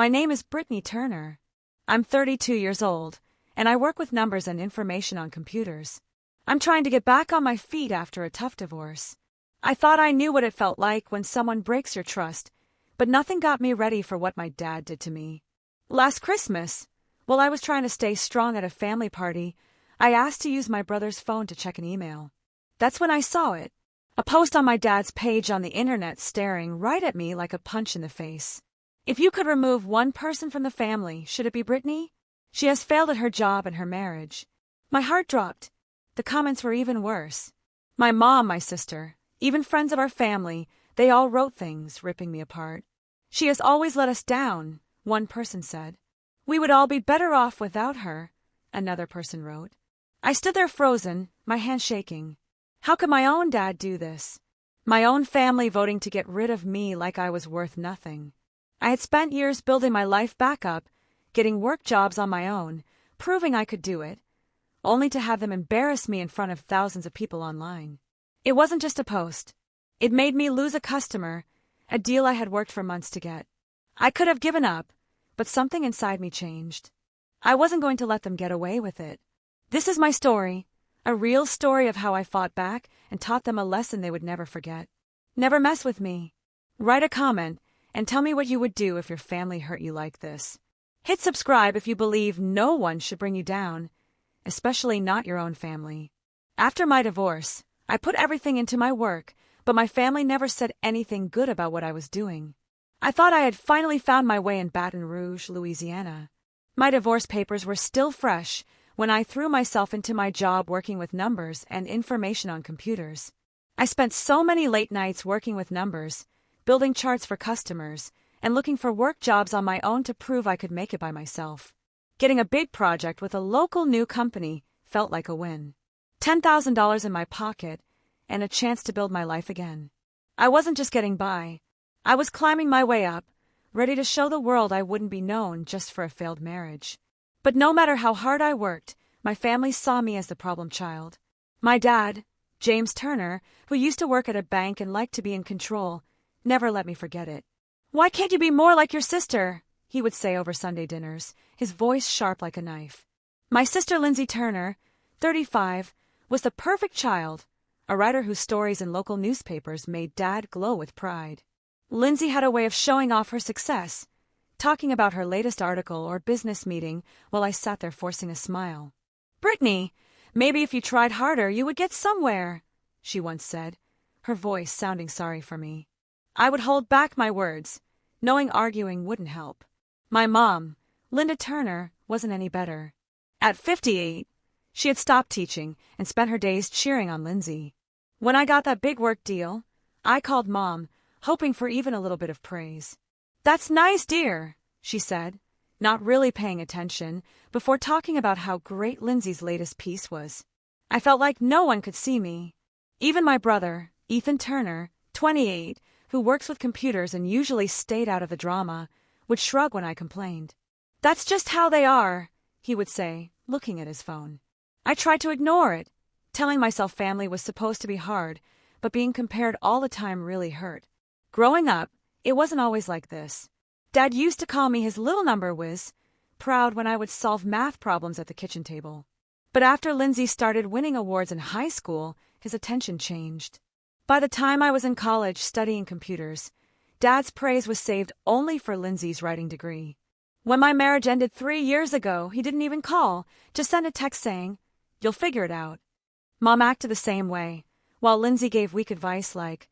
My name is Brittany Turner. I'm 32 years old, and I work with numbers and information on computers. I'm trying to get back on my feet after a tough divorce. I thought I knew what it felt like when someone breaks your trust, but nothing got me ready for what my dad did to me. Last Christmas, while I was trying to stay strong at a family party, I asked to use my brother's phone to check an email. That's when I saw it. A post on my dad's page on the internet staring right at me like a punch in the face. If you could remove one person from the family, should it be Brittany? She has failed at her job and her marriage. My heart dropped. The comments were even worse. My mom, my sister, even friends of our family, they all wrote things, ripping me apart. She has always let us down, one person said. We would all be better off without her, another person wrote. I stood there frozen, my hands shaking. How could my own dad do this? My own family voting to get rid of me like I was worth nothing. I had spent years building my life back up, getting work jobs on my own, proving I could do it, only to have them embarrass me in front of thousands of people online. It wasn't just a post. It made me lose a customer, a deal I had worked for months to get. I could have given up, but something inside me changed. I wasn't going to let them get away with it. This is my story. A real story of how I fought back and taught them a lesson they would never forget. Never mess with me. Write a comment and tell me what you would do if your family hurt you like this. Hit subscribe if you believe no one should bring you down, especially not your own family. After my divorce, I put everything into my work, but my family never said anything good about what I was doing. I thought I had finally found my way in Baton Rouge, Louisiana. My divorce papers were still fresh when I threw myself into my job working with numbers and information on computers. I spent so many late nights working with numbers, building charts for customers, and looking for work jobs on my own to prove I could make it by myself. Getting a big project with a local new company felt like a win. $10,000 in my pocket and a chance to build my life again. I wasn't just getting by. I was climbing my way up, ready to show the world I wouldn't be known just for a failed marriage. But no matter how hard I worked, my family saw me as the problem child. My dad, James Turner, who used to work at a bank and liked to be in control, never let me forget it. "Why can't you be more like your sister?" he would say over Sunday dinners, his voice sharp like a knife. My sister Lindsay Turner, 35, was the perfect child, a writer whose stories in local newspapers made Dad glow with pride. Lindsay had a way of showing off her success, talking about her latest article or business meeting while I sat there forcing a smile. "Brittany, maybe if you tried harder you would get somewhere," she once said, her voice sounding sorry for me. I would hold back my words, knowing arguing wouldn't help. My mom, Linda Turner, wasn't any better. At 58, she had stopped teaching and spent her days cheering on Lindsay. When I got that big work deal, I called Mom, hoping for even a little bit of praise. "That's nice, dear," she said, not really paying attention, before talking about how great Lindsay's latest piece was. I felt like no one could see me. Even my brother, Ethan Turner, 28, who works with computers and usually stayed out of the drama, would shrug when I complained. "That's just how they are," he would say, looking at his phone. I tried to ignore it, telling myself family was supposed to be hard, but being compared all the time really hurt. Growing up, it wasn't always like this. Dad used to call me his little number whiz, proud when I would solve math problems at the kitchen table. But after Lindsay started winning awards in high school, his attention changed. By the time I was in college studying computers, Dad's praise was saved only for Lindsay's writing degree. When my marriage ended 3 years ago, he didn't even call, just sent a text saying, "You'll figure it out." Mom acted the same way, while Lindsay gave weak advice like,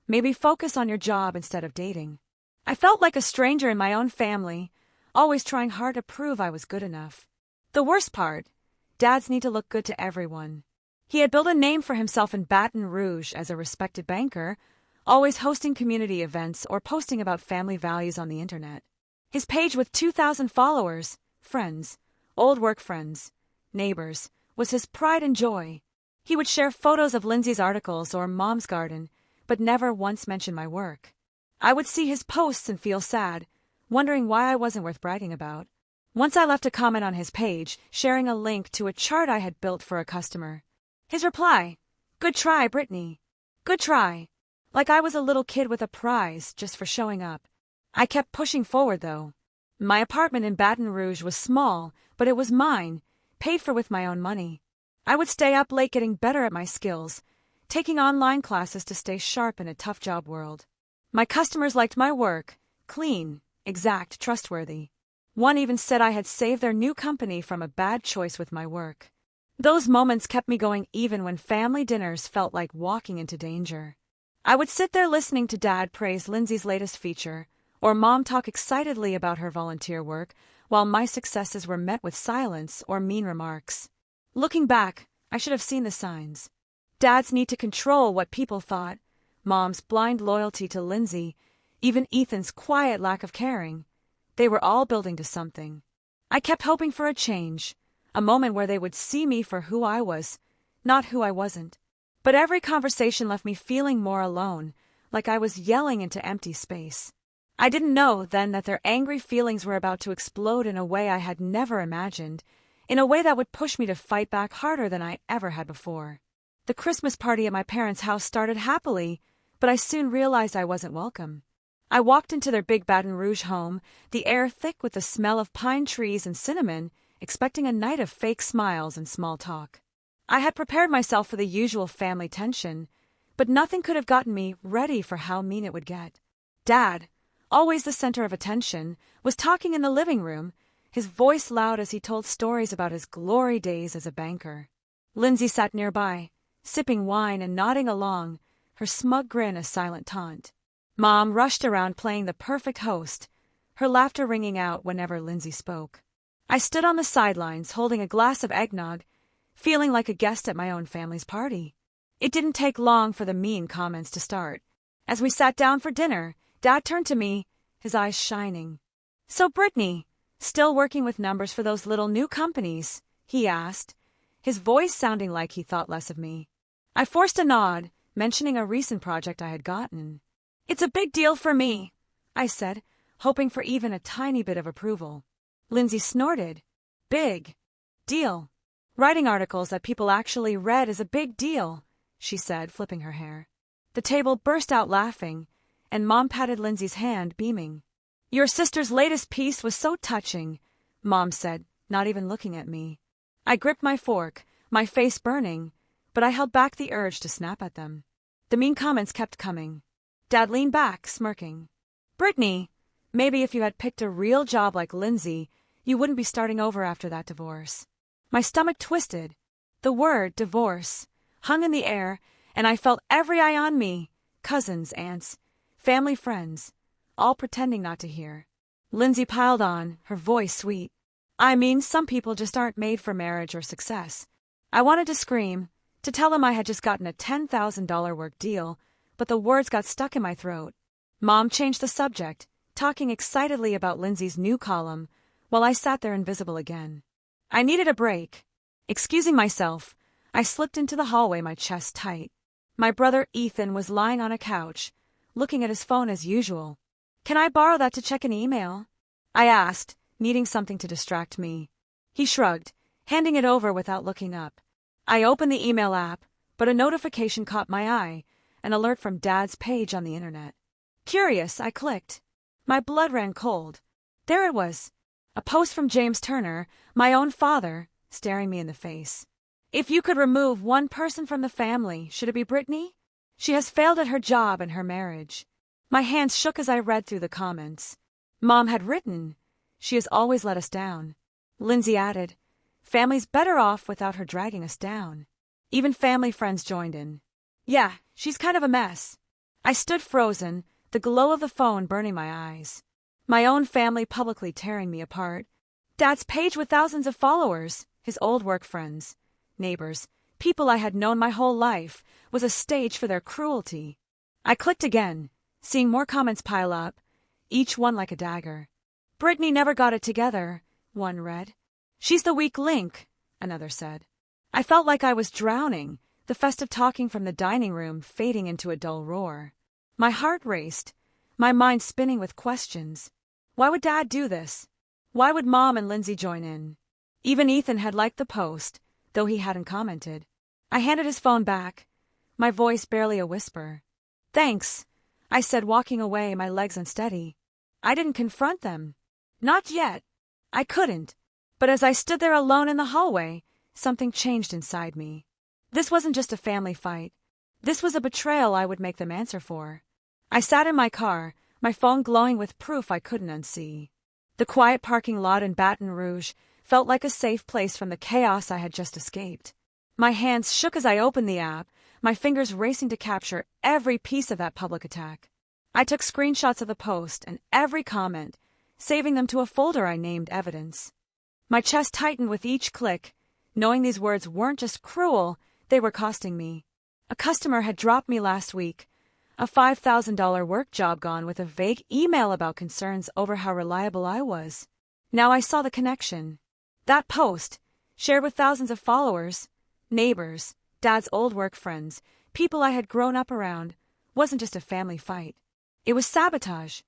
"Maybe focus on your job instead of dating." I felt like a stranger in my own family, always trying hard to prove I was good enough. The worst part, dads need to look good to everyone. He had built a name for himself in Baton Rouge as a respected banker, always hosting community events or posting about family values on the internet. His page with 2,000 followers, friends, old work friends, neighbors, was his pride and joy. He would share photos of Lindsay's articles or Mom's garden, but never once mention my work. I would see his posts and feel sad, wondering why I wasn't worth bragging about. Once I left a comment on his page, sharing a link to a chart I had built for a customer. His reply, "Good try, Brittany. Good try." Like I was a little kid with a prize just for showing up. I kept pushing forward, though. My apartment in Baton Rouge was small, but it was mine, paid for with my own money. I would stay up late getting better at my skills, taking online classes to stay sharp in a tough job world. My customers liked my work, clean, exact, trustworthy. One even said I had saved their new company from a bad choice with my work. Those moments kept me going even when family dinners felt like walking into danger. I would sit there listening to Dad praise Lindsay's latest feature, or Mom talk excitedly about her volunteer work, while my successes were met with silence or mean remarks. Looking back, I should have seen the signs. Dad's need to control what people thought, Mom's blind loyalty to Lindsay, even Ethan's quiet lack of caring. They were all building to something. I kept hoping for a change, a moment where they would see me for who I was, not who I wasn't. But every conversation left me feeling more alone, like I was yelling into empty space. I didn't know then that their angry feelings were about to explode in a way I had never imagined, in a way that would push me to fight back harder than I ever had before. The Christmas party at my parents' house started happily, but I soon realized I wasn't welcome. I walked into their big Baton Rouge home, the air thick with the smell of pine trees and cinnamon, expecting a night of fake smiles and small talk. I had prepared myself for the usual family tension, but nothing could have gotten me ready for how mean it would get. Dad, always the center of attention, was talking in the living room, his voice loud as he told stories about his glory days as a banker. Lindsay sat nearby, sipping wine and nodding along, her smug grin a silent taunt. Mom rushed around playing the perfect host, her laughter ringing out whenever Lindsay spoke. I stood on the sidelines holding a glass of eggnog, feeling like a guest at my own family's party. It didn't take long for the mean comments to start. As we sat down for dinner, Dad turned to me, his eyes shining. "So Brittany, still working with numbers for those little new companies?" he asked, his voice sounding like he thought less of me. I forced a nod, mentioning a recent project I had gotten. "It's a big deal for me," I said, hoping for even a tiny bit of approval. Lindsay snorted. "Big deal. Writing articles that people actually read is a big deal," she said, flipping her hair. The table burst out laughing, and Mom patted Lindsay's hand, beaming. "Your sister's latest piece was so touching," Mom said, not even looking at me. I gripped my fork, my face burning, but I held back the urge to snap at them. The mean comments kept coming. Dad leaned back, smirking. "Brittany, maybe if you had picked a real job like Lindsay, you wouldn't be starting over after that divorce." My stomach twisted. The word divorce hung in the air, and I felt every eye on me, cousins, aunts, family friends, all pretending not to hear. Lindsay piled on, her voice sweet. "I mean, some people just aren't made for marriage or success." I wanted to scream, to tell them I had just gotten a $10,000 work deal, but the words got stuck in my throat. Mom changed the subject, talking excitedly about Lindsay's new column, while I sat there invisible again. I needed a break. Excusing myself, I slipped into the hallway, my chest tight. My brother Ethan was lying on a couch, looking at his phone as usual. "Can I borrow that to check an email?" I asked, needing something to distract me. He shrugged, handing it over without looking up. I opened the email app, but a notification caught my eye, an alert from Dad's page on the internet. Curious, I clicked. My blood ran cold. There it was. A post from James Turner, my own father, staring me in the face. "If you could remove one person from the family, should it be Brittany? She has failed at her job and her marriage." My hands shook as I read through the comments. Mom had written, "She has always let us down." Lindsay added, "Family's better off without her dragging us down." Even family friends joined in. "Yeah, she's kind of a mess." I stood frozen, the glow of the phone burning my eyes. My own family publicly tearing me apart. Dad's page with thousands of followers, his old work friends, neighbors, people I had known my whole life, was a stage for their cruelty. I clicked again, seeing more comments pile up, each one like a dagger. "Brittany never got it together," one read. "She's the weak link," another said. I felt like I was drowning, the festive talking from the dining room fading into a dull roar. My heart raced, my mind spinning with questions. Why would Dad do this? Why would Mom and Lindsay join in? Even Ethan had liked the post, though he hadn't commented. I handed his phone back, my voice barely a whisper. "Thanks," I said, walking away, my legs unsteady. I didn't confront them. Not yet. I couldn't. But as I stood there alone in the hallway, something changed inside me. This wasn't just a family fight. This was a betrayal I would make them answer for. I sat in my car, my phone glowing with proof I couldn't unsee. The quiet parking lot in Baton Rouge felt like a safe place from the chaos I had just escaped. My hands shook as I opened the app, my fingers racing to capture every piece of that public attack. I took screenshots of the post and every comment, saving them to a folder I named Evidence. My chest tightened with each click, knowing these words weren't just cruel, they were costing me. A customer had dropped me last week, a $5,000 work job gone with a vague email about concerns over how reliable I was. Now I saw the connection. That post, shared with thousands of followers, neighbors, Dad's old work friends, people I had grown up around, wasn't just a family fight. It was sabotage.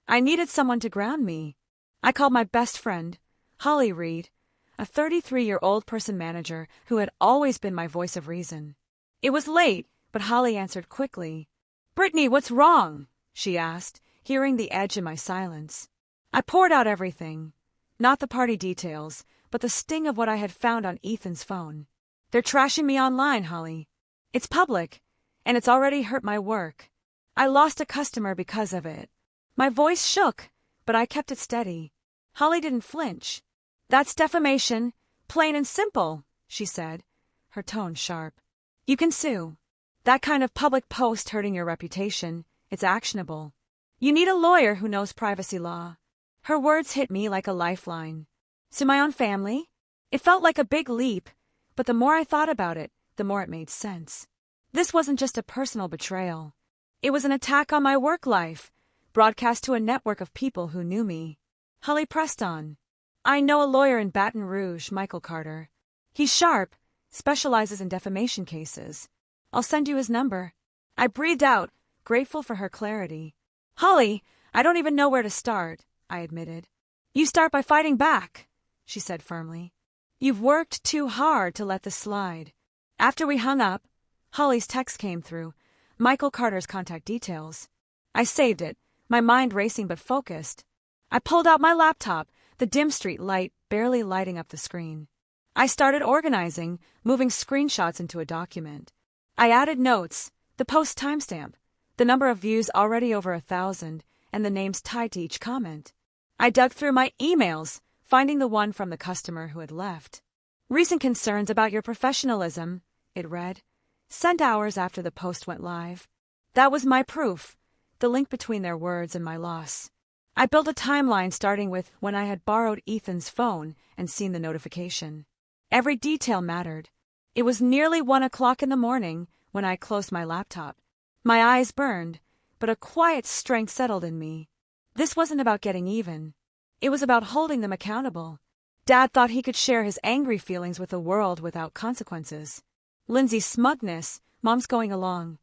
I needed someone to ground me. I called my best friend, Holly Reed, a 33-year-old person manager who had always been my voice of reason. It was late, but Holly answered quickly. "Brittany, what's wrong?" she asked, hearing the edge in my silence. I poured out everything. Not the party details, but the sting of what I had found on Ethan's phone. "They're trashing me online, Holly. It's public, and it's already hurt my work. I lost a customer because of it." My voice shook, but I kept it steady. Holly didn't flinch. "That's defamation, plain and simple," she said, her tone sharp. "You can sue. That kind of public post hurting your reputation, it's actionable. You need a lawyer who knows privacy law." Her words hit me like a lifeline. "Sue my own family?" It felt like a big leap, but the more I thought about it, the more it made sense. This wasn't just a personal betrayal. It was an attack on my work life, broadcast to a network of people who knew me. Holly pressed on. "I know a lawyer in Baton Rouge, Michael Carter. He's sharp, specializes in defamation cases. I'll send you his number." I breathed out, grateful for her clarity. "Holly, I don't even know where to start," I admitted. "You start by fighting back," she said firmly. "You've worked too hard to let this slide." After we hung up, Holly's text came through, Michael Carter's contact details. I saved it, my mind racing but focused. I pulled out my laptop, the dim street light barely lighting up the screen. I started organizing, moving screenshots into a document. I added notes, the post timestamp, the number of views already over 1,000, and the names tied to each comment. I dug through my emails, finding the one from the customer who had left. "Recent concerns about your professionalism," it read, sent hours after the post went live. That was my proof, the link between their words and my loss. I built a timeline starting with when I had borrowed Ethan's phone and seen the notification. Every detail mattered. It was nearly 1 o'clock in the morning when I closed my laptop. My eyes burned, but a quiet strength settled in me. This wasn't about getting even. It was about holding them accountable. Dad thought he could share his angry feelings with the world without consequences. Lindsay's smugness, Mom's going along,